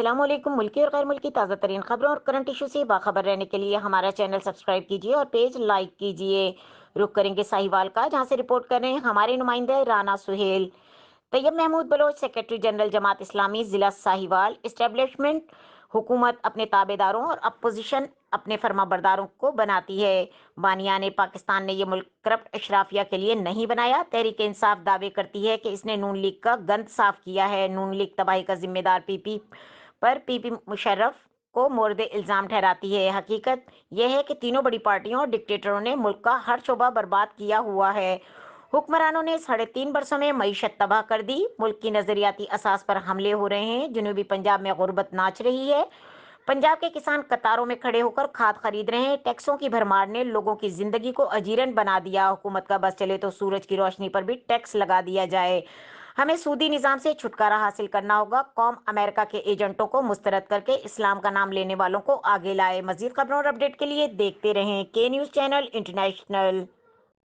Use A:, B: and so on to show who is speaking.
A: السلام علیکم۔ ملکی اور غیر ملکی تازہ ترین خبروں اور کرنٹ ایشو سے باخبر رہنے کے لیے ہمارا چینل سبسکرائب کیجیے اور پیج لائک کیجیے۔ رخ کریں گے ساھیوال کا، جہاں سے رپورٹ کر رہے ہیں ہمارے نمائندے رانا سہیل۔ طیب محمود بلوچ سیکرٹری جنرل جماعت اسلامی ضلع ساھیوال۔ اسٹیبلشمنٹ حکومت اپنے تابع داروں اور اپوزیشن اپنے فرما برداروں کو بناتی ہے۔ بانیان پاکستان نے یہ ملک کرپٹ اشرافیہ کے لیے نہیں بنایا۔ تحریک انصاف دعوے کرتی ہے کہ اس نے نون لیگ کا گند صاف کیا ہے۔ نون لیگ تباہی کا ذمہ دار پی پی مشرف کو مورد الزام ٹھہراتی ہے۔ حقیقت یہ ہے کہ تینوں بڑی پارٹیوں اور ڈکٹیٹروں نے ملک کا ہر شعبہ برباد کیا ہوا ہے۔ حکمرانوں نے 3.5 برسوں میں معیشت تباہ کر دی۔ ملک کی نظریاتی اساس پر حملے ہو رہے ہیں۔ جنوبی پنجاب میں غربت ناچ رہی ہے۔ پنجاب کے کسان قطاروں میں کھڑے ہو کر کھاد خرید رہے ہیں۔ ٹیکسوں کی بھرمار نے لوگوں کی زندگی کو اجیرن بنا دیا۔ حکومت کا بس چلے تو سورج کی روشنی پر بھی ٹیکس لگا دیا جائے۔ ہمیں سودی نظام سے چھٹکارا حاصل کرنا ہوگا۔ قوم امریکہ کے ایجنٹوں کو مسترد کر کے اسلام کا نام لینے والوں کو آگے لائے۔ مزید خبروں اور اپڈیٹ کے لیے دیکھتے رہیں کے نیوز چینل انٹرنیشنل۔